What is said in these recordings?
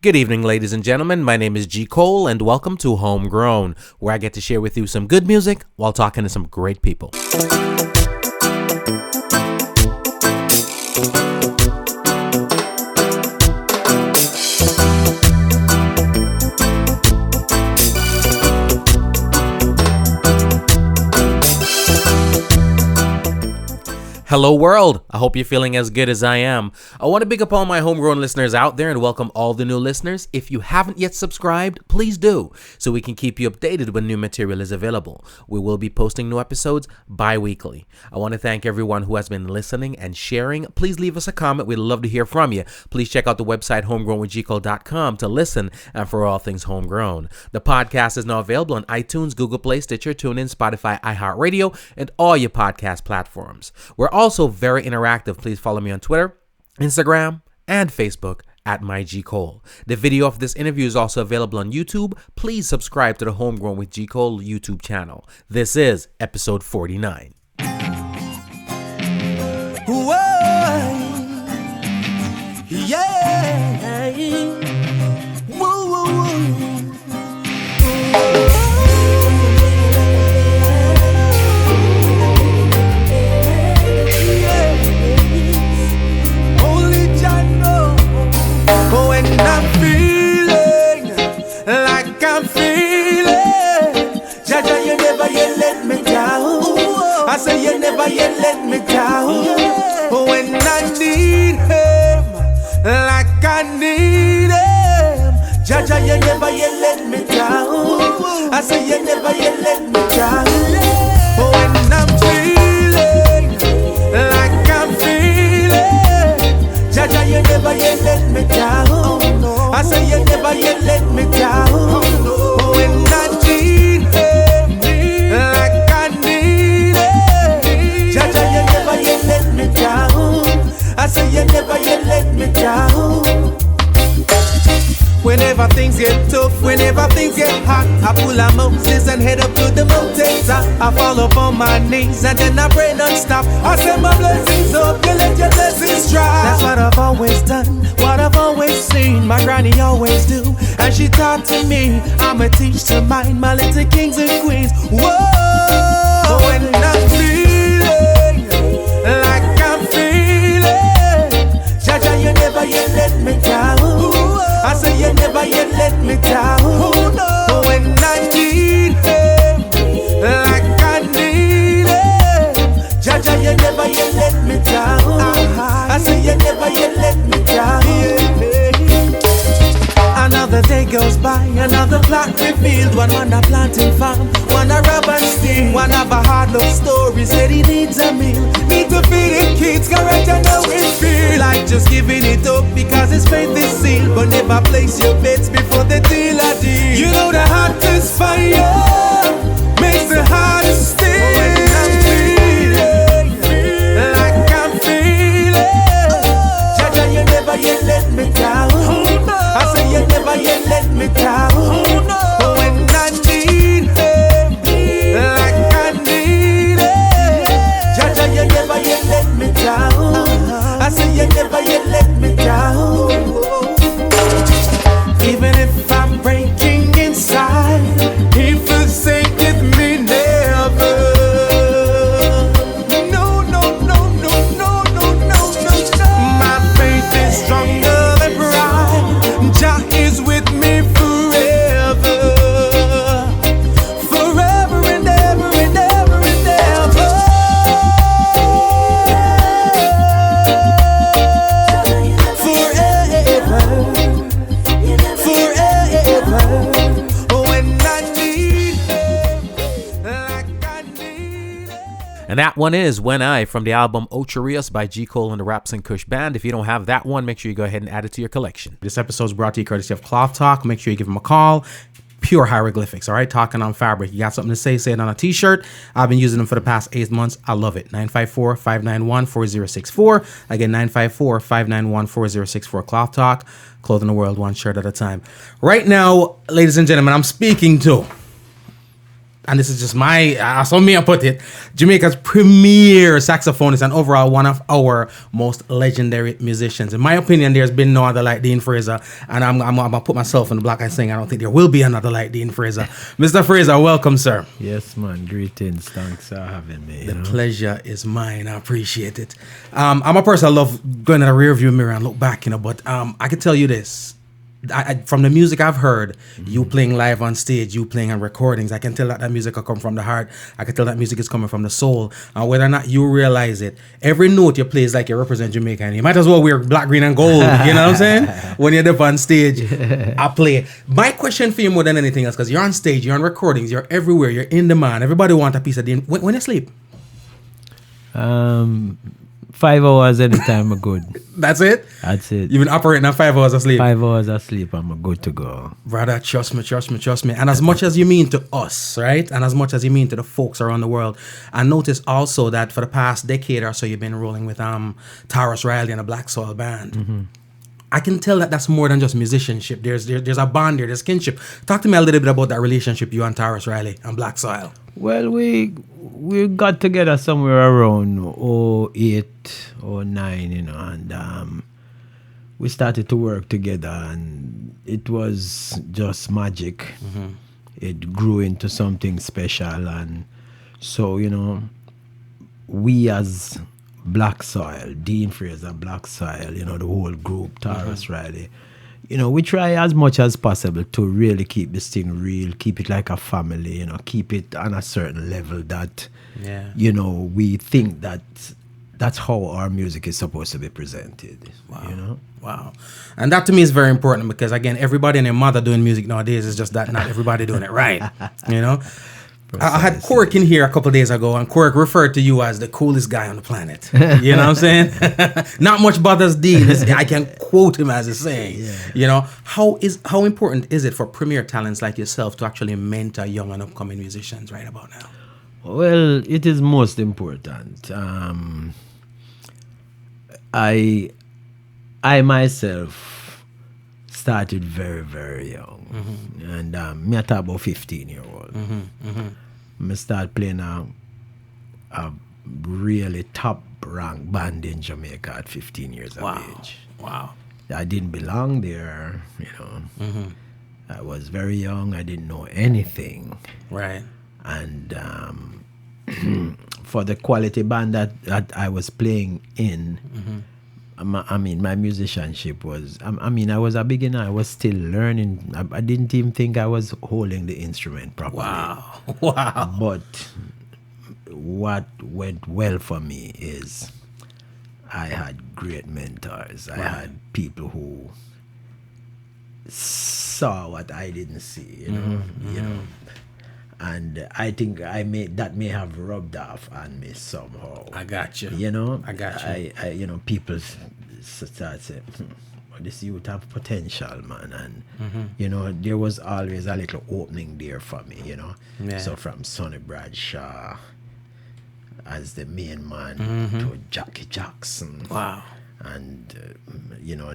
Good evening, ladies and gentlemen. My name is G. Cole, and welcome to Homegrown, where I get to share with you some good music while talking to some great people. Hello world, I hope you're feeling as good as I am. I want to big up all my homegrown listeners out there and welcome all the new listeners. If you haven't yet subscribed, please do, so we can keep you updated when new material is available. We will be posting new episodes bi-weekly. I want to thank everyone who has been listening and sharing. Please leave us a comment, we'd love to hear from you. Please check out the website homegrownwithgcole.com to listen and for all things homegrown. The podcast is now available on iTunes, Google Play, Stitcher, TuneIn, Spotify, iHeartRadio, and all your podcast platforms. We're also very interactive. Please follow me on Twitter, Instagram, and Facebook at MyGCole. The video of this interview is also available on YouTube. Please subscribe to the Homegrown with G. Cole YouTube channel. This is episode 49. Whoa, yeah. Whoa, whoa, whoa. When I'm feeling like I'm feeling, Jaja, you never yet let me down. I say you never yet let me down. When I need him like I need him, Jaja, you never yet let me down. I say you never yet let me down. When I'm feeling like I'm feeling, Jaja, you never yet let me down. I say you never yet let me down. When I need him like I need him, Jaja, you never yet let me down. I say you never yet let me down. Whenever things get tough, whenever things get hot, I pull a Moses and head up to the mountains. I fall upon my knees and then I pray non-stop. I send my blessings up, you let your blessings drop. That's what I've always done, what I've always seen, my granny always do. And she taught to me, I'ma teach to mine, my little kings and queens. Whoa, when I'm feeling like I'm feeling, Jaja, you never yet let me down. I say you never yet let me down. When I need him like I need him, Jaja, you never yet let me down. I say you never yet let me down. Another day goes by, another plot revealed. One man a planting farm, one a rob and steal. One have a hard love story, said he needs a meal. Need to feed the kids, correct and know it feel like just giving it up because his faith is sealed. But never place your bets before the deal a deal. You know the hottest fire makes the hardest steel. When I'm feeling like I'm feeling, Jaja, you never yet let me down. I say you never yet let me down. When I need him like I need him, Jaja, you never yet let me down. I say you never yet let me down. Even if I'm breaking inside, he forsaketh me never. No, no, no, no, no, no, no, no. My faith is stronger than pride. Jah is with me forever. Forever and ever and ever and ever. Forever. When I need him like I need him. And that one is When I from the album Ocherius by G. Cole and the Raps and Kush Band. If you don't have that one, make sure you go ahead and add it to your collection. This episode is brought to you courtesy of Cloth Talk. Make sure you give them a call. Pure hieroglyphics, all right? Talking on fabric. You got something to say it on a t-shirt. I've been using them for the past 8 months. I love it. 954-591-4064. Again, 954-591-4064. Cloth Talk. Clothing the world one shirt at a time. Right now, ladies and gentlemen, I'm speaking to and this is just my, so me I put it, Jamaica's premier saxophonist and overall one of our most legendary musicians. In my opinion, there's been no other like Dean Fraser, and I'm gonna put myself in the block and saying I don't think there will be another like Dean Fraser. Mr. Fraser, welcome, sir. Yes, man. Greetings. Thanks for having me. The pleasure is mine. I appreciate it. I'm a person I love going in the rear view mirror and look back, but I can tell you this. From the music I've heard, you playing live on stage, you playing on recordings, I can tell that music will come from the heart. I can tell that music is coming from the soul. Whether or not you realize it, every note you play is like you represent Jamaica. And you might as well wear black, green, and gold. You know what I'm saying? When you're up on stage, I play. My question for you more than anything else, because you're on stage, you're on recordings, you're everywhere, you're in demand. Everybody wants a piece of Dean. When you sleep? 5 hours anytime I'm good. That's it? That's it. You've been operating on 5 hours of sleep? 5 hours of sleep, I'm good to go. Brother, trust me. And as much as you mean to us, right? And as much as you mean to the folks around the world, I noticed also that for the past decade or so, you've been rolling with Tarrus Riley and a Black Soil band. I can tell that that's more than just musicianship. There's a bond there, there's kinship. Talk to me a little bit about that relationship you and Tarrus Riley and Black Soil. Well, we got together somewhere around 08, 09, and we started to work together, and it was just magic. It grew into something special, and so, we as Black Soil, Dean Fraser, Black Soil, the whole group, Tarrus Riley, we try as much as possible to really keep this thing real, keep it like a family, keep it on a certain level that, we think that that's how our music is supposed to be presented. Wow. Wow. And that to me is very important because, again, everybody and their mother doing music nowadays is just that not everybody doing it right, I had Quirk in here a couple of days ago, and Quirk referred to you as the coolest guy on the planet. You know what I'm saying? Not much bothers Dean. I can quote him as a saying. How important is it for premier talents like yourself to actually mentor young and upcoming musicians right about now? Well, it is most important. I myself started very, very young, and me at about 15-year-old. I start playing a really top rank band in Jamaica at 15 years of age. Wow. I didn't belong there, I was very young. I didn't know anything. Right. And for the quality band that I was playing in, my musicianship was, I was a beginner. I was still learning. I didn't even think I was holding the instrument properly. Wow. But what went well for me is I had great mentors. I had people who saw what I didn't see, and I think that may have rubbed off on me somehow. I got you. I got you. People start saying, this youth have potential, man. And, there was always a little opening there for me, Yeah. So from Sonny Bradshaw as the main man to Jackie Jackson. Wow. And,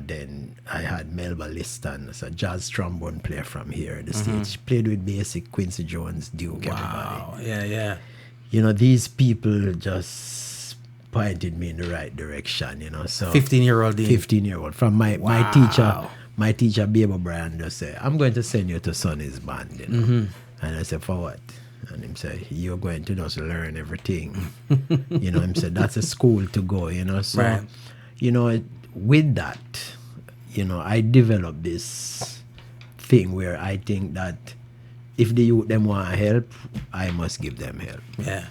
then I had Melba Liston as a jazz trombone player from here. The stage played with Basic, Quincy Jones, Duke, everybody. Yeah. These people just pointed me in the right direction, So 15-year-old Dean. 15-year-old. From my teacher, Babe O'Brien, just said, I'm going to send you to Sonny's band, And I said, for what? And him say, you're going to just learn everything. Him said, that's a school to go, So, right. With that, I developed this thing where I think that if the youth them want help, I must give them help. Yeah.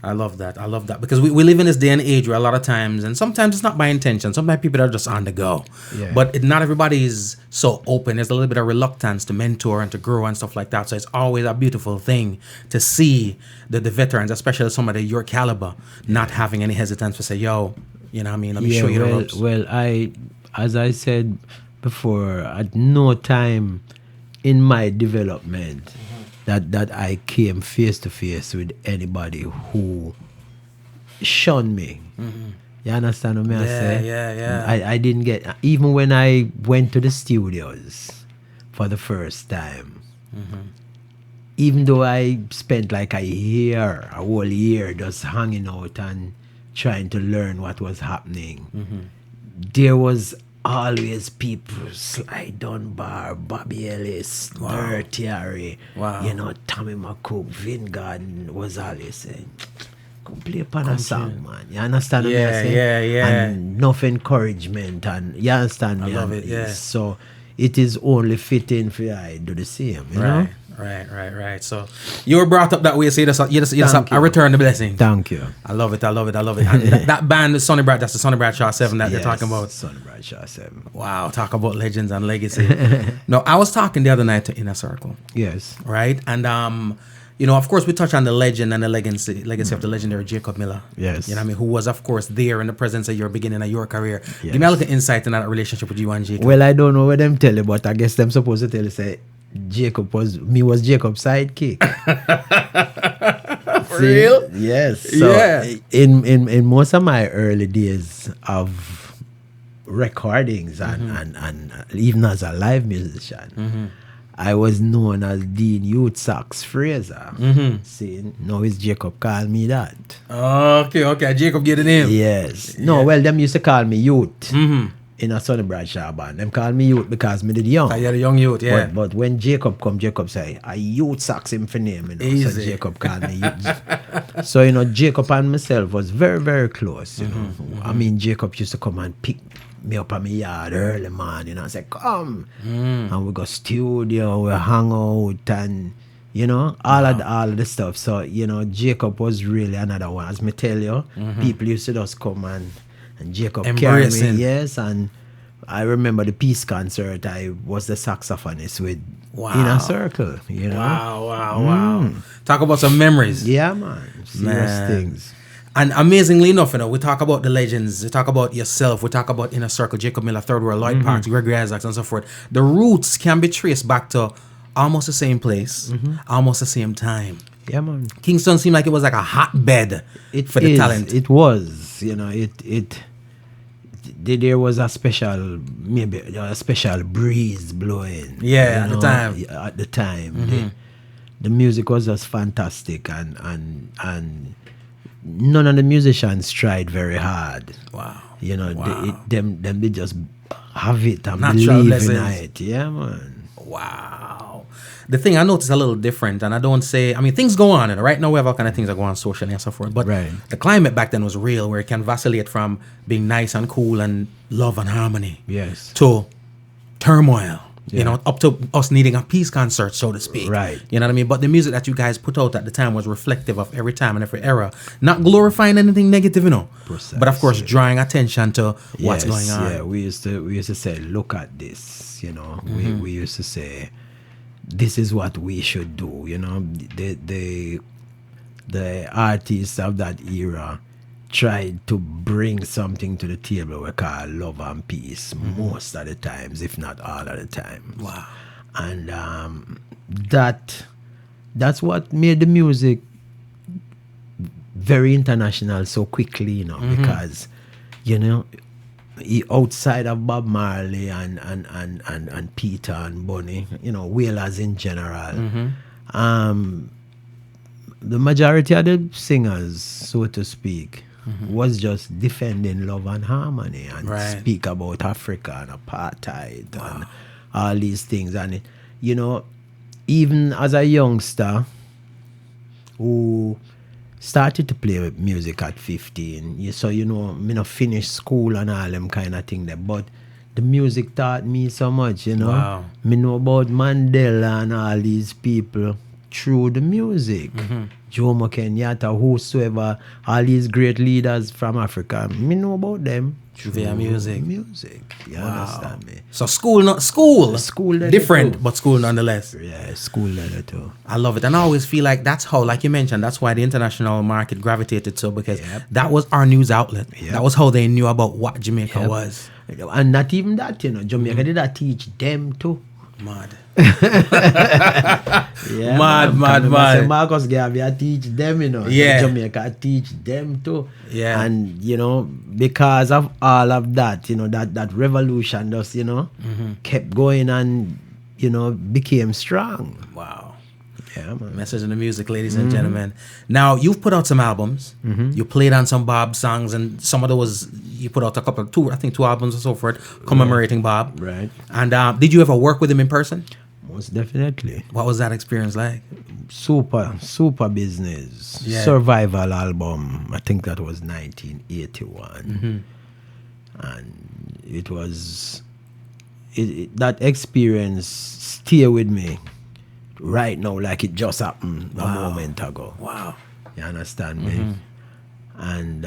I love that because we live in this day and age where a lot of times, and sometimes it's not by intention, sometimes people are just on the go. Yeah. But not everybody is so open. There's a little bit of reluctance to mentor and to grow and stuff like that. So it's always a beautiful thing to see the veterans, especially somebody your caliber, not having any hesitance to say, yo, let me show you the ropes. Well, as I said before, at no time in my development that I came face to face with anybody who shunned me. You understand what I say? Yeah. I didn't get, even when I went to the studios for the first time, even though I spent like a whole year just hanging out and trying to learn what was happening, there was always people, Sly Dunbar, Bobby Ellis, Dirty Harry, Tommy McCook, Vingard was always saying, come play upon a song, man. You understand what I'm saying? Yeah. And enough encouragement, and you understand me? I love it, yeah. So it is only fitting for I do the same, you know? Right. So you were brought up that way, so you just I return the blessing. Thank you. I love it. And that band, the Sonny Bradshaw, that's the Sonny Bradshaw 7 that they're talking about. Sonny Bradshaw 7. Wow, talk about legends and legacy. No, I was talking the other night to Inner Circle. Yes. Right? And of course we touch on the legend and the legacy of the legendary Jacob Miller. Yes. You know what I mean? Who was of course there in the presence of your beginning of your career. Yes. Give me a little insight in that relationship with you and Jacob. Well, I don't know what them tell you, but I guess them supposed to tell you say Jacob was Jacob's sidekick. For real? Yes. So in most of my early days of recordings and even as a live musician, I was known as Dean Youth Sax Fraser. See, now is Jacob call me that. Okay. Jacob get the name. Yes. No, well, them used to call me Youth. In a Sonny Bradshaw band. Them call me Youth because me did young. You're the young youth, yeah. But when Jacob come, Jacob say, a Youth Sax him for name, So Jacob called me Youth. So, Jacob and myself was very, very close, I mean, Jacob used to come and pick me up at my yard early morning and say, come. And we go studio, we hang out and, all of the stuff. So, Jacob was really another one. As me tell you, people used to just come and Jacob carried me, yes, and I remember the peace concert. I was the saxophonist with Inner Circle, Wow. Talk about some memories. Yeah, man. Serious things. And amazingly enough, we talk about the legends, we talk about yourself, we talk about Inner Circle, Jacob Miller, Third World, Lloyd Parks, Gregory Isaacs, and so forth. The roots can be traced back to almost the same place, almost the same time. Yeah, man. Kingston seemed like it was like a hotbed for the talent. It was, there was a special breeze blowing. Yeah, at the time. At the time, the music was just fantastic, and none of the musicians tried very hard. Wow. They just have it and Natural believe blessings. in it. Yeah, man. Wow. The thing I noticed a little different, and I don't say, things go on, and right now we have all kind of things that go on socially and so forth, but the climate back then was real, where it can vacillate from being nice and cool and love and harmony, yes, to turmoil, up to us needing a peace concert, so to speak. Right. You know what I mean? But the music that you guys put out at the time was reflective of every time and every era, not glorifying anything negative, Precise, but of course drawing attention to what's going on. Yeah, we used to say, look at this, we used to say, this is what we should do, the artists of that era tried to bring something to the table we call love and peace most of the times, if not all of the time. Wow. And that's what made the music very international so quickly, because outside of Bob Marley and Peter and Bunny, Wailers in general, the majority of the singers, so to speak, was just defending love and harmony and speak about Africa and apartheid and all these things. And even as a youngster who started to play music at 15. So, me not finish school and all them kind of thing there. But the music taught me so much, Wow. Me know about Mandela and all these people through the music. Jomo Kenyatta, whosoever, all these great leaders from Africa, me know about them through their music. You understand me? So school different, too. but school nonetheless. Yeah, school letter too. I love it. And I always feel like that's how, like you mentioned, that's why the international market gravitated so, because that was our news outlet. That was how they knew about what Jamaica was. And not even that, Jamaica did that teach them too. Mad. Mad. Marcus Garvey, I teach them, Yeah. Jamaica, I teach them too. Yeah. And, because of all of that, that revolution just, kept going and, became strong. Wow. Yeah, man. Message in the music, ladies and gentlemen. Now, you've put out some albums. You played on some Bob songs, and some of those, you put out two albums or so forth, commemorating Bob. Right. And did you ever work with him in person? Most definitely. What was that experience like? Super business. Yeah. Survival album. I think that was 1981. And it was... that experience stay with me right now like it just happened a moment ago. Wow. You understand me? And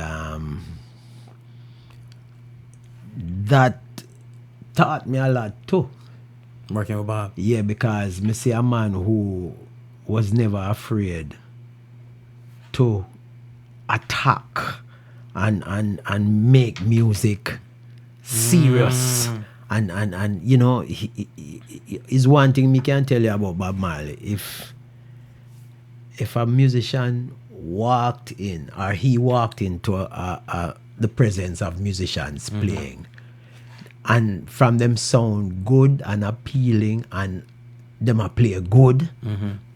that taught me a lot too. Working with Bob. Yeah, because me see a man who was never afraid to attack and make music serious. And you know, he is one thing me can tell you about Bob Marley. If a musician walked in, or he walked into the presence of musicians playing, and from them sound good and appealing, and them a play good,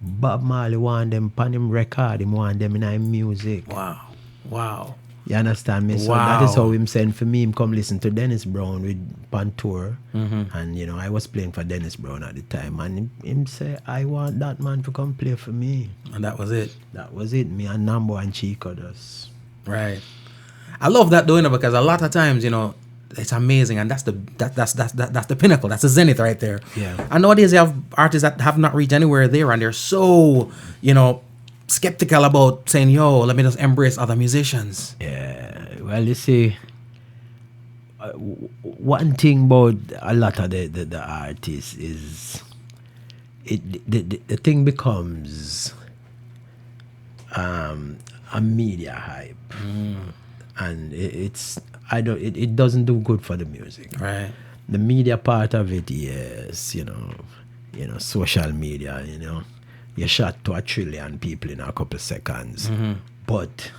Bob Marley want them on him record, him want them in him music. Wow. You understand me? So that is how him send for me. Him come listen to Dennis Brown with Pantour. And, you know, I was playing for Dennis Brown at the time. And him say, I want that man to come play for me. And that was it. That was it. Me and Nambo and Chico just. Right. I love that doing it because a lot of times, you know, it's amazing, and that's the pinnacle. That's the zenith right there. Yeah. And nowadays you have artists that have not reached anywhere there, and they're so, you know, skeptical about saying, yo, let me just embrace other musicians. Yeah. Well, you see, one thing about a lot of the artists is the thing becomes a media hype. And it doesn't do good for the music. Right. The media part of it, yes, you know, social media, you know, you shot to 1 trillion people in a couple of seconds. But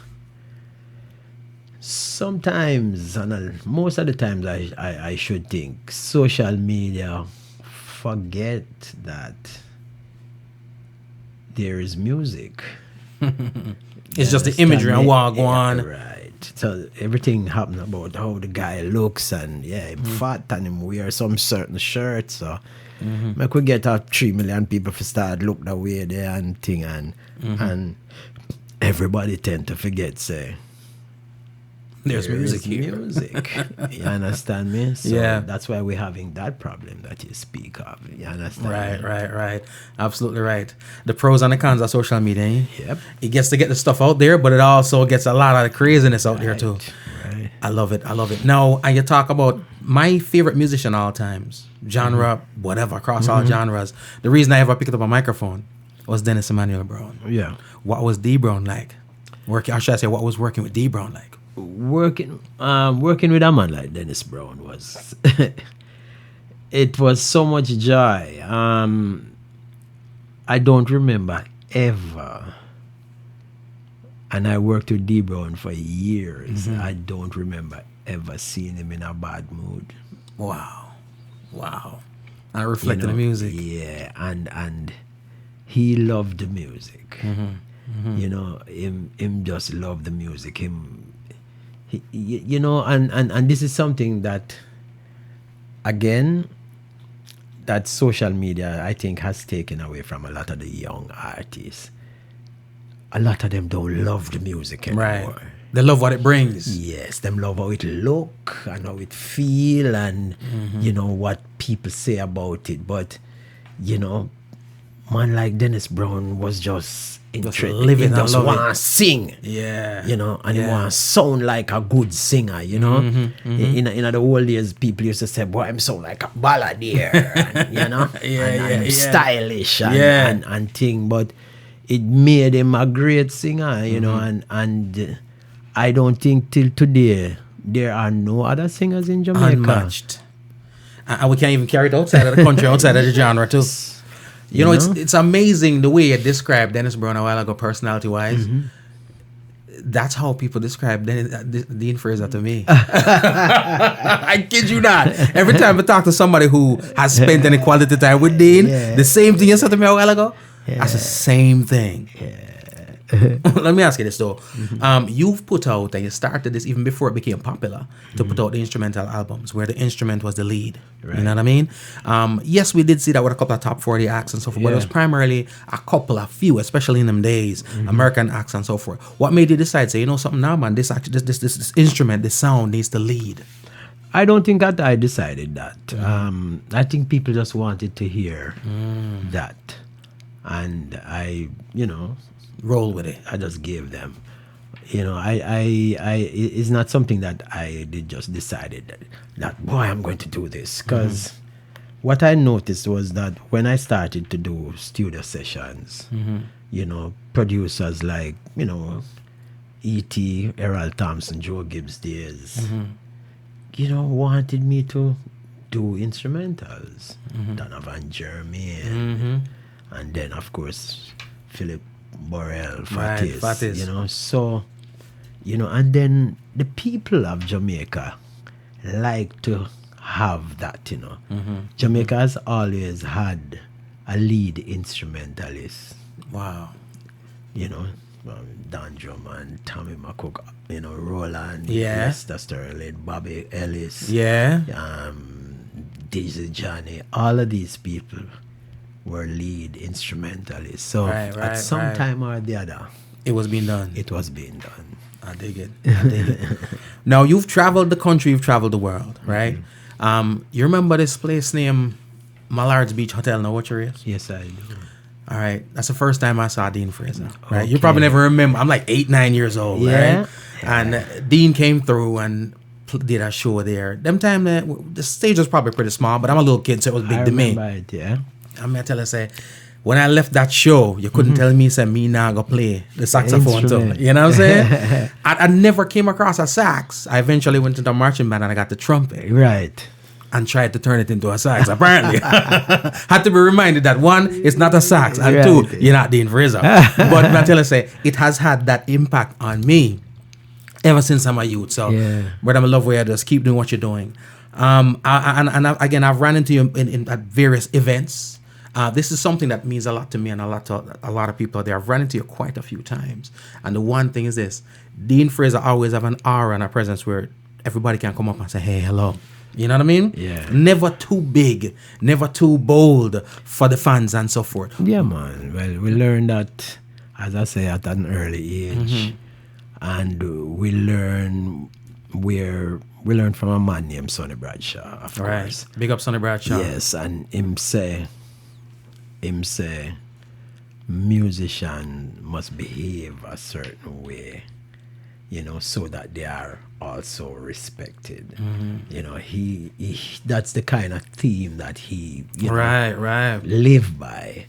sometimes, and most of the times, I should think social media forget that there is music. It's just the imagery and wagwan. Right. So everything happened about how the guy looks, and him fat and him wear some certain shirts. So I could get 3 million people to start look that way there and thing, and everybody tend to forget say there's music here. Music. You understand me? So Yeah. that's why we're having that problem that you speak of. You understand? Right. Absolutely right. The pros and the cons of social media. Eh? Yep. It gets to get the stuff out there, but it also gets a lot of the craziness out there too. Right. I love it. Now, and you talk about my favorite musician all times, genre, whatever, across all genres. The reason I ever picked up a microphone was Dennis Emmanuel Brown. Yeah. What was D Brown like? What was working with D Brown like? Working with a man like Dennis Brown was it was so much joy. I don't remember ever, and I worked with D Brown for years. I don't remember ever seeing him in a bad mood. Wow. I reflected the music. Yeah, and he loved the music. You know, him just loved the music. You know, and this is something that, again, that social media, I think, has taken away from a lot of the young artists. A lot of them don't love the music anymore. Right. They love what it brings. Yes, them love how it look and how it feel, and you know what people say about it. But you know, man like Dennis Brown was just living he just and want to sing. Yeah. You know, and he want to sound like a good singer, you know. In the old days, people used to say, boy, I'm sound like a balladeer, and, you know, and stylish and thing. But it made him a great singer, you know, and I don't think till today there are no other singers in Jamaica. Unmatched. And we can't even carry it outside of the country, outside of the genre too. You know, it's amazing the way you described Dennis Brown a while ago, personality-wise. That's how people describe Dean Fraser to me. I kid you not. Every time I talk to somebody who has spent any quality time with Dean, the same thing you said to me a while ago. That's the same thing. Let me ask you this though. You've put out, and you started this even before it became popular, to put out the instrumental albums where the instrument was the lead. Right. You know what I mean? Yes, we did see that with a couple of top 40 acts and so forth, but it was primarily a few, especially in them days, American acts and so forth. What made you decide, say, you know something now, man, this instrument, this sound needs to lead? I don't think that I decided that. I think people just wanted to hear that. And I, roll with it. I just gave them. It's not something that I did just decided that boy, I'm going to do this. Because what I noticed was that when I started to do studio sessions, producers like, E.T., Errol Thompson, Joe Gibbs days, wanted me to do instrumentals. Donovan Jermaine, and then, of course, Philip Borrell, Fatis, so, and then the people of Jamaica like to have that, Jamaica has always had a lead instrumentalist. Wow. Don Drummond, Tommy McCook, Roland, Mr. Sterling, Bobby Ellis, Dizzy Johnny, all of these people were lead instrumentalists. So at some time or the other, it was being done. It was being done. I dig it. Now, you've traveled the country, you've traveled the world, right? You remember this place named Mallard's Beach Hotel? Know what it is? Yes, I do. All right. That's the first time I saw Dean Fraser, right? Okay. You probably never remember. I'm like 8, 9 years old, right? And Dean came through and did a show there. Them time, the stage was probably pretty small, but I'm a little kid, so it was big to me. It, yeah. I'm going to tell you, say, when I left that show, you couldn't tell me, say, me now go play the saxophone too. You know what I'm saying? I never came across a sax. I eventually went to the marching band and I got the trumpet. Right. And tried to turn it into a sax, apparently. Had to be reminded that one, it's not a sax, and two, you're not Dean Fraser. But I tell you, say, it has had that impact on me ever since I'm a youth. So, whether I'm in love with you, just keep doing what you're doing. Again, I've ran into you at various events. This is something that means a lot to me and a lot of people out there. I've run into you quite a few times. And the one thing is this, Dean Fraser always have an aura and a presence where everybody can come up and say, hey, hello. You know what I mean? Yeah. Never too big, never too bold for the fans and so forth. Yeah, man. Well, we learned that, as I say, at an early age. And we learn from a man named Sonny Bradshaw, of course. Big up Sonny Bradshaw. Yes, and him say, musician must behave a certain way, so that they are also respected. He that's the kind of theme that he live by.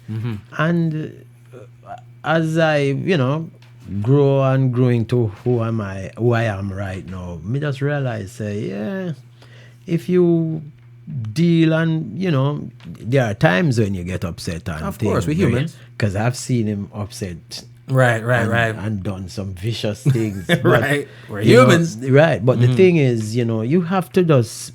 And as I grow and growing to who I am right now, me just realize if you deal and there are times when you get upset and of course, we're humans, because I've seen him upset right and done some vicious things. But, we're humans, but the thing is, you have to just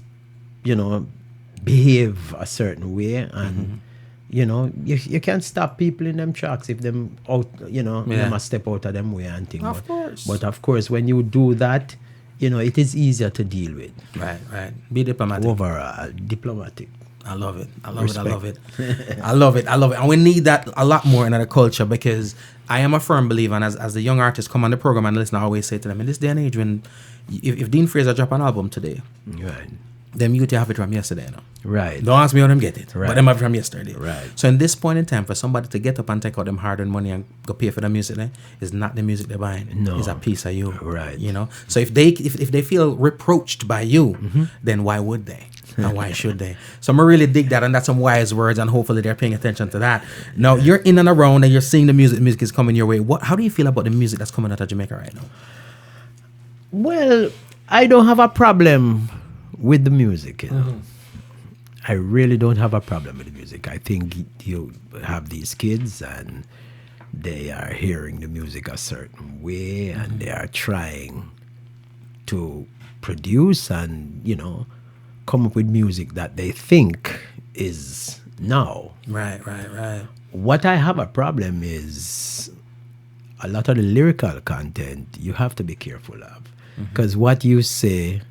behave a certain way, and you can't stop people in them tracks if them out they must step out of them way and things. Of course. But of course, when you do that, it is easier to deal with. Right. Be diplomatic. Overall, diplomatic. I love it. I love it. And we need that a lot more in our culture, because I am a firm believer, and as the young artists come on the program and listen, I always say to them, in this day and age, when if Dean Fraser drop an album today, them youth have it from yesterday now. Right. Don't ask me how them get it, but them have it from yesterday. Right. So in this point in time, for somebody to get up and take out them hard-earned money and go pay for the music, is not the music they're buying. No. It's a piece of you. Right. So if they feel reproached by you, then why would they? And why should they? So I'm really dig that, and that's some wise words, and hopefully they're paying attention to that. Now, you're in and around and you're seeing the music is coming your way. How do you feel about the music that's coming out of Jamaica right now? Well, I don't have a problem with the music, I really don't have a problem with the music. I think you have these kids and they are hearing the music a certain way, and they are trying to produce and, come up with music that they think is now. Right. what I have a problem is a lot of the lyrical content you have to be careful of. Because what you say,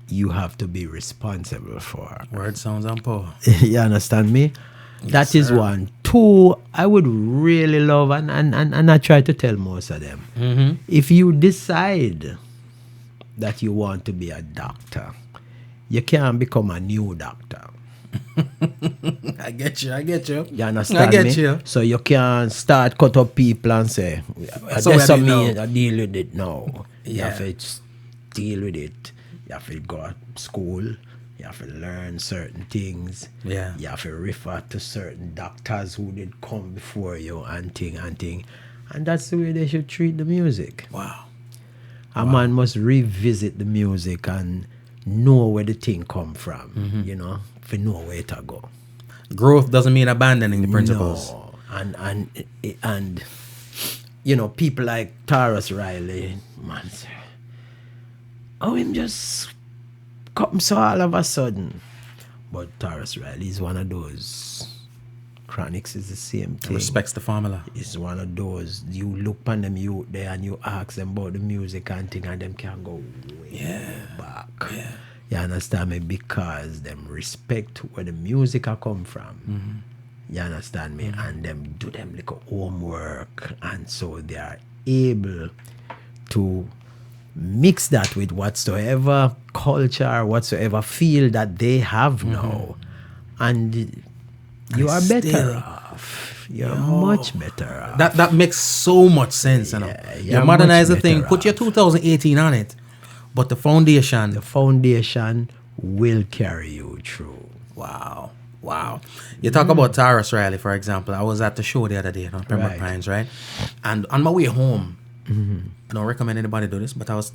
you have to be responsible for. Word sounds on power. You understand me? That is one. Two, I would really love, and I try to tell most of them, if you decide that you want to be a doctor, you can't become a new doctor. I get you. You understand me? You. So you can't start cut up people and say, That's that's what I me, know. I deal with it now. You Yeah. have to deal with it. You have to go to school. You have to learn certain things. Yeah. You have to refer to certain doctors who did come before you and thing. And that's the way they should treat the music. Wow. A man must revisit the music and know where the thing come from, you know, for know where to go. Growth doesn't mean abandoning the principles. No. And you know, people like Tarrus Riley, man, sir, him just come so all of a sudden. But Tarrus Riley is one of those. Chronics is the same thing. Respects the formula. It's one of those, you look on them youth there and you ask them about the music and thing, and them can go way back. Yeah. You understand me? Because them respect where the music a come from. You understand me? And them do them like a homework, and so they are able to mix that with whatsoever culture, whatsoever feel that they have now, and you are better still- off. You're much better off. That makes so much sense, you know. Yeah, You you're modernize the much thing, better put your off. 2018 on it, but the foundation. The foundation will carry you through. Wow. You talk about Tarrus Riley, for example. I was at the show the other day on Pembroke Right. Pines, right? And on my way home, I don't recommend anybody do this, but I was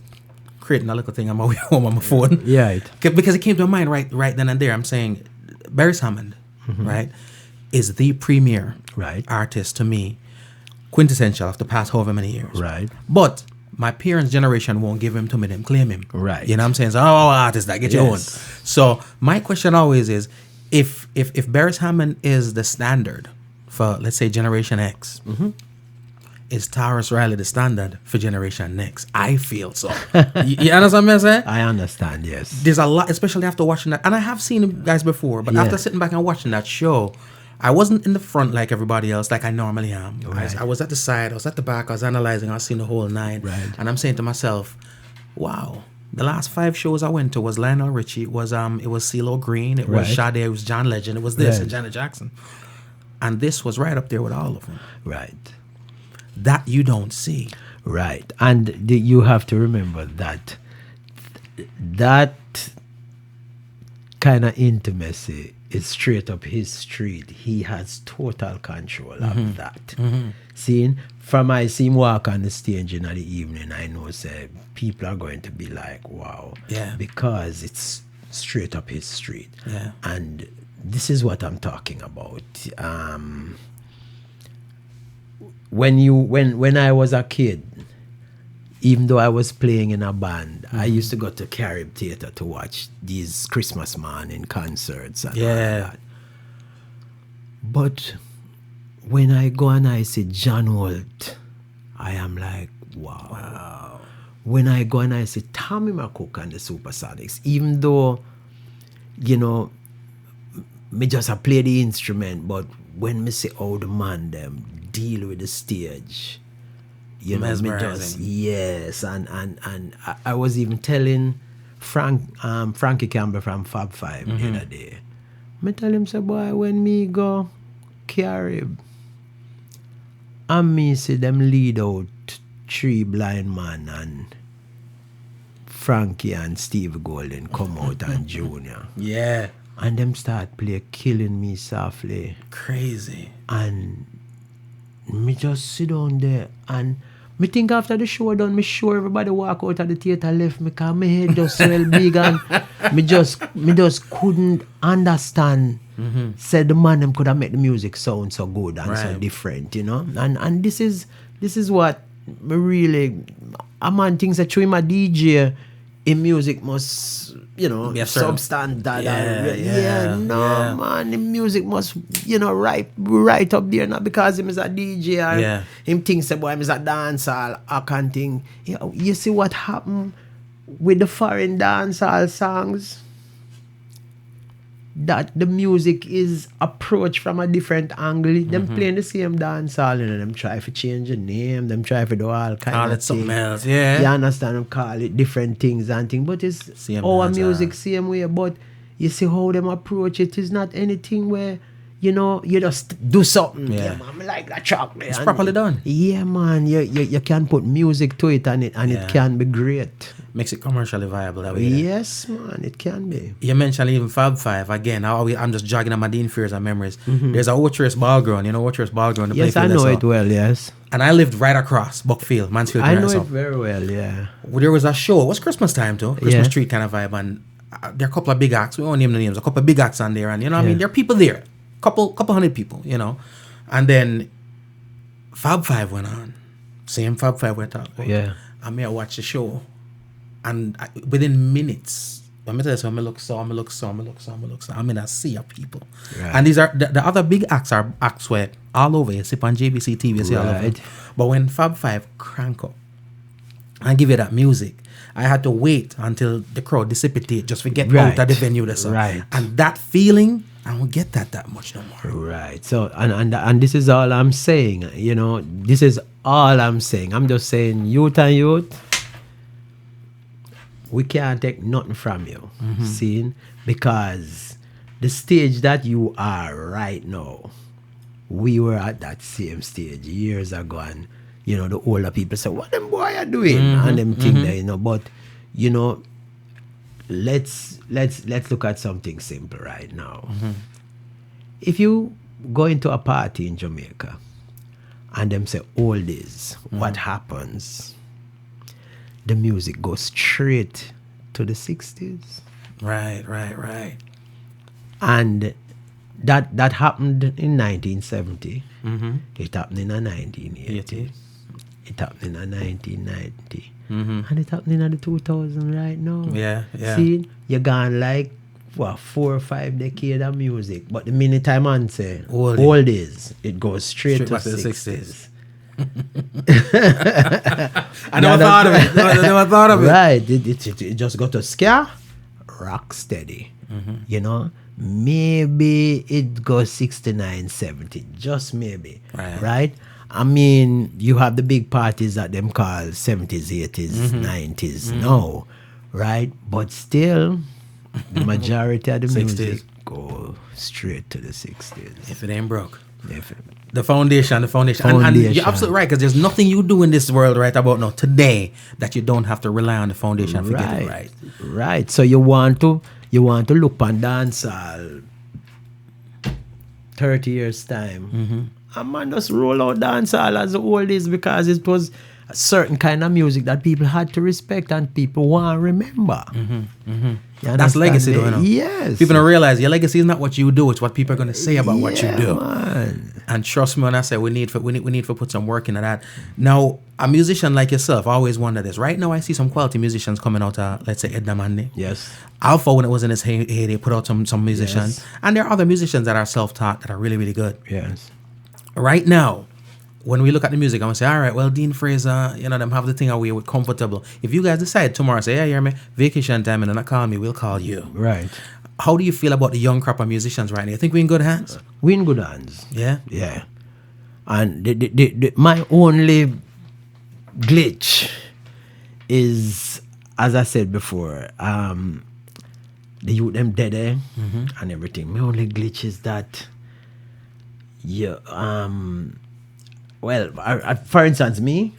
creating a little thing on my way home on my phone. Yeah, it. Because it came to my mind right then and there. I'm saying Barry Hammond, right, is the premier Right. artist to me, quintessential of the past however many years. Right. But my parents' generation won't give him to me, them claim him. Right. You know what I'm saying? So, artist, that get your own. Yes. So my question always is, if Barry Hammond is the standard for, let's say, Generation X, is Tarrus Riley the standard for Generation Next? I feel so. You understand what I'm saying? I understand, yes. There's a lot, especially after watching that, and I have seen him guys before, but Yeah. after sitting back and watching that show, I wasn't in the front like everybody else, like I normally am. Right. I was at the side, I was at the back, I was analyzing, I was seeing the whole nine, Right. and I'm saying to myself, wow. The last 5 shows I went to was Lionel Richie, it was CeeLo Green, it was Right. Sade, it was John Legend, it was this Right. and Janet Jackson, and this was right up there with all of them. Right. That you don't see. Right. And you have to remember that kind of intimacy is straight up his street. He has total control of that. Seeing from I see him walk on the stage in the evening, I know say people are going to be like, wow. Yeah. Because it's straight up his street. Yeah. And this is what I'm talking about. When I was a kid, even though I was playing in a band, I used to go to Carib Theatre to watch these Christmas morning concerts and all that. But when I go and I see John Holt, I am like, wow. When I go and I see Tommy McCook and the Supersonics, even though, you know, me just a play the instrument, but when me see how the man them deal with the stage, you know, me just, Mesmerizing. yes, and I was even telling Frankie Campbell from Fab Five the other day. Me tell him, say, boy, when me go Carib, and me see them lead out 3 blind man and Frankie and Steve Golden come out and Junior. Yeah. And them start play Killing Me Softly. Crazy. And me just sit down there and me think after the show done, me sure everybody walk out of the theater left me because my head just swell big and me just couldn't understand. Said the man them could have made the music sound so good and so Right. different, you know. And this is what me really, a man thinks that through him a DJ, in music must substandard. Yeah. Man, the music must, right up there, not because him is a DJ or him thinks boy him is a dancehall, I can't think. You see what happened with the foreign dancehall songs? That the music is approached from a different angle. Them playing the same dancehall, them try to change the name, them try to do all kind of something things. else, yeah. You understand? Them call it different things and things, but it's Same our dancehall. music same way. But you see how them approach it is not anything where you just do something. Yeah. Man, I like that track. It's properly done. Yeah, man. You can put music to it and it can be great. Makes it commercially viable that way. Yes, man, it can be. You mentioned even Fab Five again. I'm just jogging on my Dean Fraser memories. There's a Oatress Ballground. You know Oatress Ballground. Yes, I know it well. Yes, and I lived right across Buckfield, Mansfield. I know it very well. Yeah. There was a show. It was Christmas time too. Christmas tree kind of vibe, and there are a couple of big acts. We won't name the names. A couple of big acts on there, and what I mean, there are people there. Couple hundred people. And then Fab Five went on. Same Fab Five went on. Yeah. I mean, I watched the show. And within minutes, I'm going to tell you, I'm in a sea of people. Right. And these are the other big acts are acts where all over. You see on JVC TV, you see all over. But when Fab Five crank up and give you that music, I had to wait until the crowd dissipated just to get out of the venue. Right. And that feeling, I don't get that much no more. Right. So, and this is all I'm saying. This is all I'm saying. I'm just saying, youth, we can't take nothing from you, seeing, because the stage that you are right now, we were at that same stage years ago, and the older people say, "What them boy are doing?" And them think that, but let's look at something simple right now. If you go into a party in Jamaica, and them say oldies, what happens? The music goes straight to the 60s. Right. And that happened in 1970. It happened in 1980. It happened in 1990. And it happening in the 2000 right now. Yeah. See, you're gone like 4 or 5 decades of music. But the minute I man say oldies, it goes straight to back the to the 60s. I never thought of it. Right. It just got to scare rock steady. Maybe it goes 69, 70. Just maybe. Right? I mean, you have the big parties that them call 70s, 80s, 90s now. Right? But still, the majority of the music go straight to the 60s. If it ain't broke. The foundation. And you're absolutely right, because there's nothing you do in this world right about now today that you don't have to rely on the foundation for getting it right. Right. So you want to look on dancehall 30 years time. A man just roll out dancehall as the oldies, because it was a certain kind of music that people had to respect and people want to remember. That's legacy, though. Yes. People don't realize your legacy is not what you do; it's what people are going to say about what you do. Man. And trust me when I say we need to put some work into that. Now, a musician like yourself, I always wonder this. Right now, I see some quality musicians coming out. Let's say Edna Mande. Yes. Alpha, when it was in its heyday, put out some musicians, and there are other musicians that are self-taught that are really, really good. Yes. Right now, when we look at the music, I'm going to say, all right, well, Dean Fraser, them have the thing away with comfortable. If you guys decide tomorrow, say, yeah, hear me, vacation time, and not call me, we'll call you. Right. How do you feel about the young crop of musicians right now? You think we're in good hands? We're in good hands. Yeah? Yeah. And my only glitch is, as I said before, the youth them dead and everything. My only glitch is that for instance, me,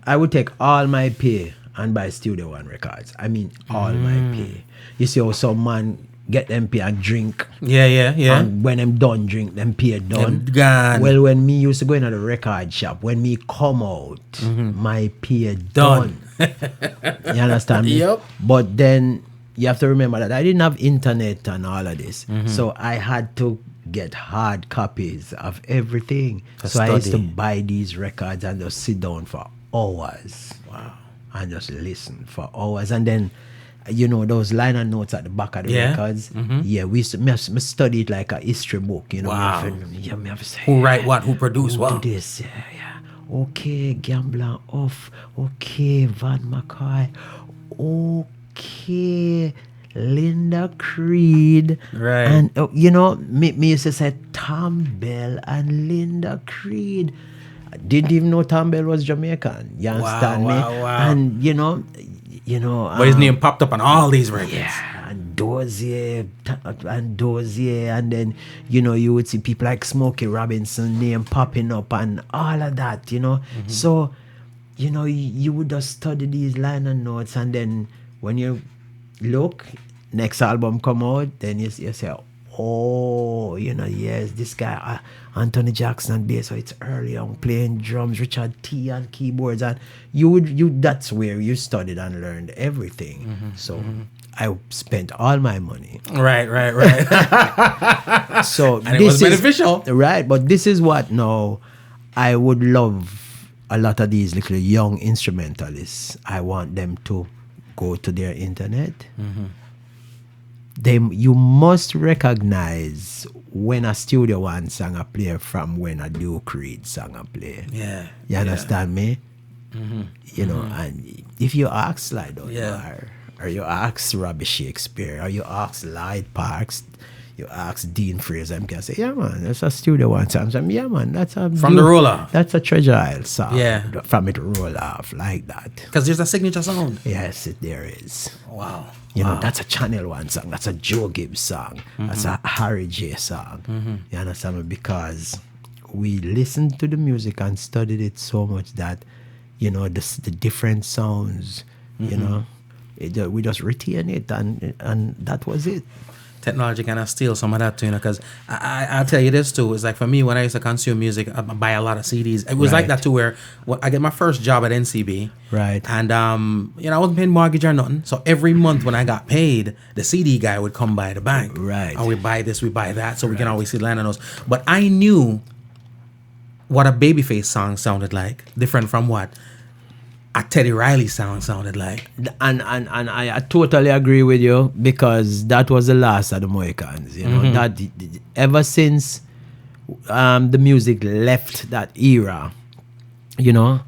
I would take all my pay and buy Studio One records. I mean, all my pay. You see how some man get them pay and drink. Yeah. And when them done drink, them pay done. Gone. Well, when me used to go into the record shop, when me come out, my pay done. You understand me? Yep. But then you have to remember that I didn't have internet and all of this. So I had to get hard copies of everything. I used to buy these records and just sit down for hours. Wow. And just listen for hours. And then you know, those liner notes at the back of the records. Yeah, we used to, me study it like a history book, you know. Wow. Me have to say, Who write what? Who produce who what? do this? Yeah. Okay, Gambler off. Okay, Van McCoy. Okay, Linda Creed. Right. And, you know, me used to say Tom Bell and Linda Creed. I didn't even know Tom Bell was Jamaican. You understand me? Wow. And, you know. But his name popped up on all these records. Yeah, and Dozier, and then, you know, you would see people like Smokey Robinson name popping up and all of that, you know. So, you know, you would just study these liner notes, and then when you look, next album come out, then you say, oh, you know, yes, this guy, Anthony Jackson on bass, so it's early on playing drums, Richard T on keyboards, and that's where you studied and learned everything. So I spent all my money. Right. So and it was beneficial. Right, but this is what now I would love a lot of these little young instrumentalists. I want them to go to their internet. You must recognize when a Studio One song a play from when a Duke Reed song a play. Yeah. You understand me? You know, and if you ask like or you ask Robbie Shakespeare, or you ask Lloyd Parks, you ask Dean Fraser, I can say, yeah man, that's a Studio One song. So, yeah man, that's a From the Roll Off. That's a Treasure Isle song. Yeah. From it Roll Off like that. Because there's a signature sound. Yes, there is. Wow. You know, that's a Channel One song. That's a Joe Gibbs song. That's a Harry J song. You understand me? Because we listened to the music and studied it so much that, you know, the different sounds, you know, we just retain it, and that was it. Technology kind of steals some of that too, you know, because I'll tell you this too. It's like for me, when I used to consume music, I buy a lot of CDs. It was like that too, where I get my first job at NCB. Right. And, you know, I wasn't paying mortgage or nothing. So every month when I got paid, the CD guy would come by the bank. Right. And we buy this, we buy that. So we can always see liner notes. But I knew what a Babyface song sounded like, different from what a Teddy Riley sounded like. And I totally agree with you, because that was the last of the Mohicans. You know, that ever since the music left that era, you know,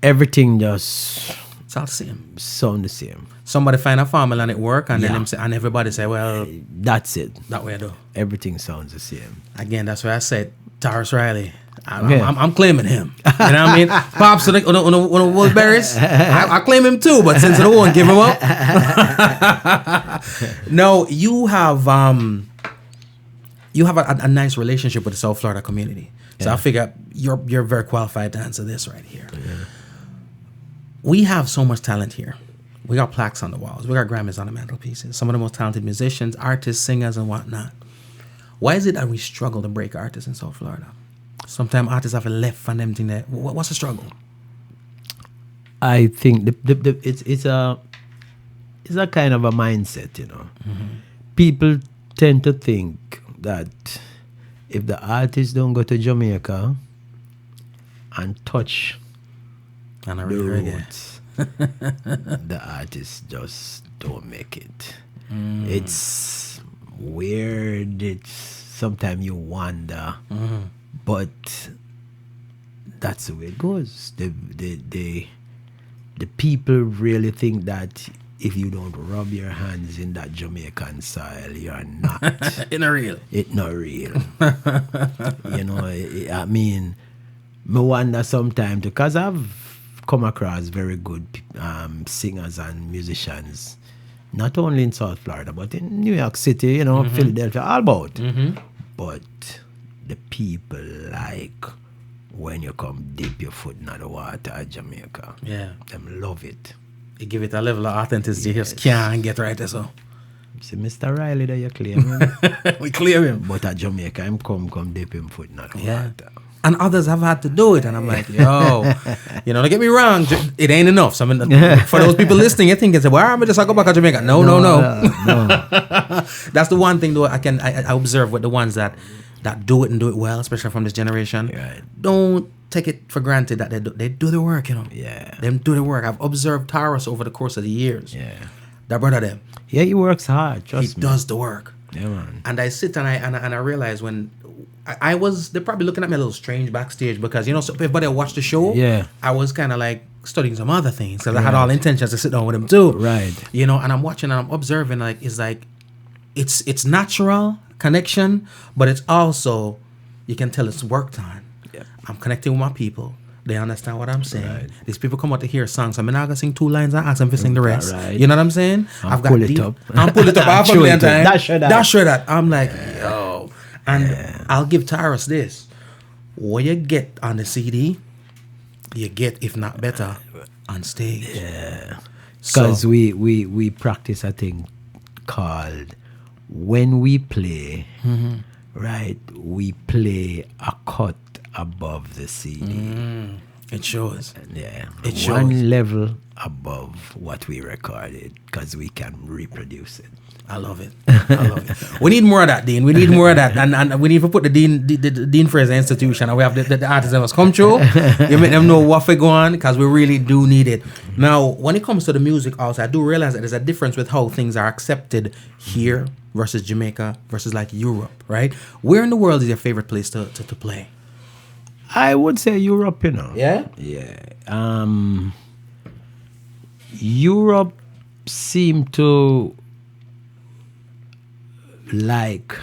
everything just It's all the same. sound the same. Somebody find a formula and it work, and then them say, and everybody say, well, That's it. that way I do. Everything sounds the same. Again, that's why I said Tarrus Riley. I'm claiming him. You know what I mean? Pops on the Woodberries. I claim him too, but since I don't want to give him up. No, you have a nice relationship with the South Florida community. So I figure you're very qualified to answer this right here. Yeah. We have so much talent here. We got plaques on the walls. We got Grammys on the mantelpieces. Some of the most talented musicians, artists, singers, and whatnot. Why is it that we struggle to break artists in South Florida? Sometimes artists have a left and them thing there. What's the struggle? I think it's a kind of a mindset, you know. People tend to think that if the artists don't go to Jamaica and touch And the roots, the artists just don't make it. It's weird. It's sometimes you wonder, but that's the way it goes. The people really think that if you don't rub your hands in that Jamaican soil, you're not. It's not real. It's not real. You know, I mean, me wonder sometimes, because I've come across very good singers and musicians, not only in South Florida, but in New York City, you know, Philadelphia, all about. But the people like when you come dip your foot in the water at Jamaica. Yeah. Them love it. You give it a level of authenticity. You just can't get right there, so. See, Mr. Riley that you claim. We clear him. But at Jamaica, him come dip him foot in the water. And others have had to do it. And I'm like, yo, you know, don't get me wrong. It ain't enough. So I mean, for those people listening, you think, well, I'm just go back to Jamaica. No. That's the one thing, though, I observe with the ones that do it and do it well, especially from this generation. Right. Don't take it for granted that they do the work, you know. Yeah. Them do the work. I've observed Tarrus over the course of the years. Yeah. that brother them. Yeah, he works hard. He Trust me. does the work. Yeah, man. And I sit and I realize when I was, they're probably looking at me a little strange backstage because, you know, so everybody watched the show. Yeah. I was kind of like studying some other things because I had all intentions to sit down with him too. Right. You know, and I'm watching and I'm observing, like, it's natural connection, but it's also, you can tell it's worked on. Yeah. I'm connecting with my people. They understand what I'm saying. Right. These people come out to hear songs. I'm not gonna sing 2 lines and ask them to sing the rest. Right. You know what I'm saying? I'm pull it up. I'm pull it up. I'll Show pull it it to- up. dash her that. I'm like, yo. And I'll give Tarrus this. What you get on the CD, you get, if not better, on stage. Yeah. So- Because we practice a thing called when we play, right, we play a cut above the CD. It shows. Yeah. It shows. One level above what we recorded because we can reproduce it. I love it. I love it. We need more of that, Dean. We need more of that. And we need to put the Dean Fraser Institution, and we have the artists that must come through. You make them know what we're going, because we really do need it. Now, when it comes to the music also, I do realize that there's a difference with how things are accepted here versus Jamaica versus like Europe, right? Where in the world is your favorite place to play? I would say Europe, you know. Yeah? Yeah. Europe seemed to like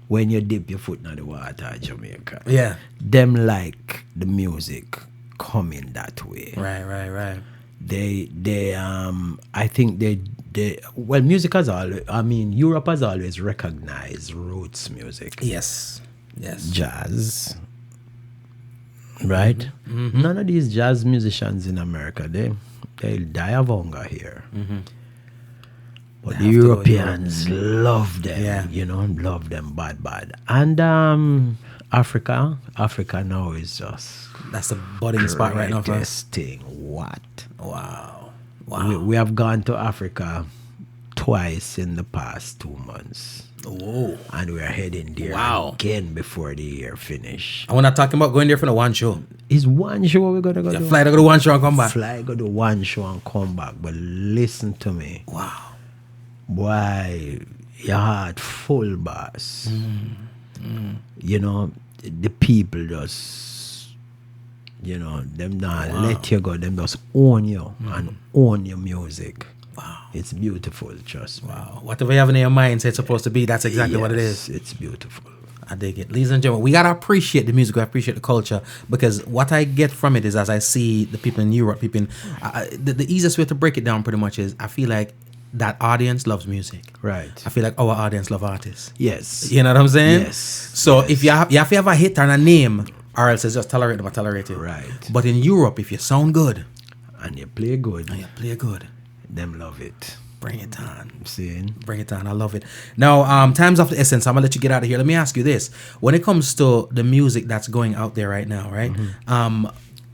when you dip your foot in the water at Jamaica. Yeah. Them like the music coming that way. Right. They I think they well, music has always, I mean, Europe has always recognized roots music. Yes. Jazz. Right? None of these jazz musicians in America, they'll die of hunger here. But the have to go Europeans love them, Yeah. you know, love them bad. And Africa now is just That's the budding spot right now for us. greatest thing. What? Wow. We have gone to Africa twice in the past 2 months. Whoa. And we're heading there Wow. again before the year finish. And we're not talking about going there for the one show. It's one show we're gonna go You do. fly to go to one show and come back. Fly, go to one show and come back. But listen to me. Wow. Boy, your heart full, boss. You know, the people just, you know, them not let you go. Them just own you and own your music. Wow. It's beautiful, trust me. Wow. Whatever you have in your mind, say it's supposed to be, that's exactly what it is. Yes, it's beautiful. I dig it. Ladies and gentlemen, we got to appreciate the music. We appreciate the culture, because what I get from it is, as I see the people in Europe, the easiest way to break it down pretty much is, I feel like that audience loves music. Right. I feel like our audience love artists. Yes. You know what I'm saying? Yes. So if you have a hit and a name, or else it's just tolerate them or tolerate it. Right. But in Europe, if you sound good And you play good, and you play good, them love it. bring it on. Seeing? Bring it on. I love it. Now, time's of the essence. I'm gonna let you get out of here. Let me ask you this: when it comes to the music that's going out there right now, right?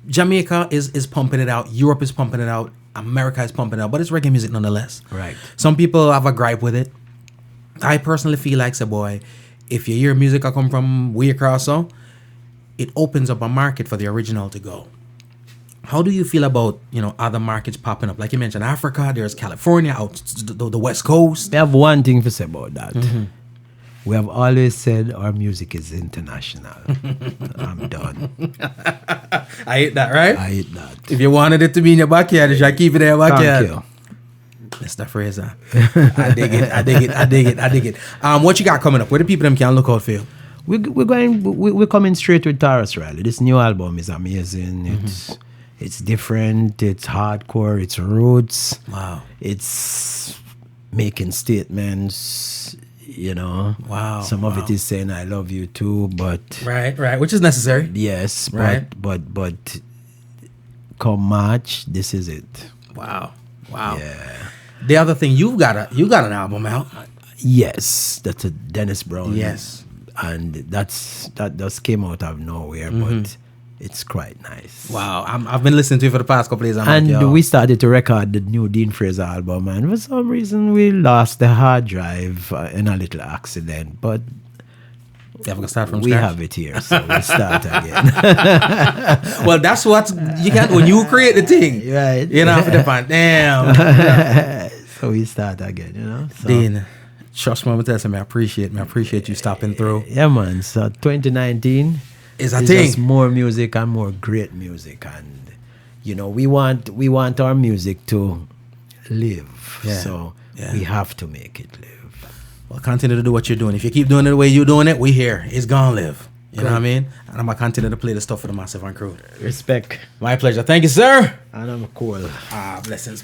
Jamaica is pumping it out. Europe is pumping it out. America is pumping it out. But it's reggae music nonetheless. Right. Some people have a gripe with it. I personally feel like, say, boy, if you hear music that come from way across, so it opens up a market for the original to go. How do you feel about, other markets popping up? Like you mentioned, Africa, there's California, out the West Coast. We have one thing to say about that. We have always said our music is international. I'm done. I hate that, right? I hate that. If you wanted it to be in your backyard, you should keep it in your backyard. Thank you. Mr. Fraser. I dig it. What you got coming up? Where the people them can look out for you? We're coming straight with Tarrus Riley. This new album is amazing. It's different. It's hardcore. It's roots. Wow. It's making statements. Wow. Some of it is saying I love you too, but Right, which is necessary. yes, Right. but come March, this is it. Wow. Yeah. The other thing, you got an album out. Yes, that's a Dennis Brown. Yes. And that just came out of nowhere, but it's quite nice. Wow, I've been listening to it for the past couple of days. I'm like, yo. We started to record the new Dean Fraser album, and for some reason we lost the hard drive in a little accident, but You have to start from we scratch. have it here, so we start again. Well, that's what you can when you create the thing. Right. You know, for the fun. Damn. So we start again, you know. So, Dean, trust me, I'm telling you, I appreciate you stopping through. Yeah, man. So 2019 Is a is thing. just more music and more great music, and you know we want our music to live. Yeah. So Yeah. we have to make it live. Well, continue to do what you're doing. If you keep doing it the way you're doing it, we here. It's gonna live. You know what I mean? And I'm gonna continue to play the stuff for the Massive and crew. Respect. My pleasure. Thank you, sir. And I'm cool. Blessings.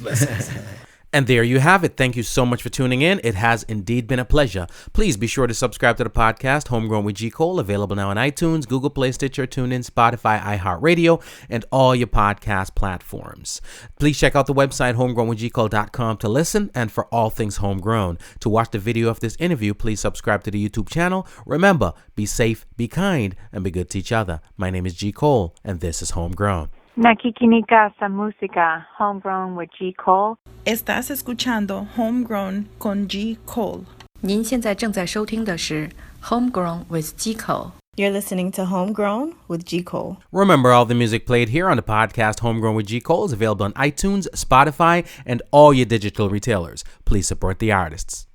And there you have it. Thank you so much for tuning in. It has indeed been a pleasure. Please be sure to subscribe to the podcast, Homegrown with G. Cole, available now on iTunes, Google Play, Stitcher, TuneIn, Spotify, iHeartRadio, and all your podcast platforms. Please check out the website, homegrownwithgcole.com, to listen and for all things homegrown. To watch the video of this interview, please subscribe to the YouTube channel. Remember, be safe, be kind, and be good to each other. My name is G. Cole, and this is Homegrown. Nakikinika sa música, Homegrown with G. Cole. Estás escuchando Homegrown con G. Cole. 您现在正在收听的是 Homegrown with G. Cole. You're listening to Homegrown with G. Cole. Remember, all the music played here on the podcast Homegrown with G. Cole is available on iTunes, Spotify, and all your digital retailers. Please support the artists.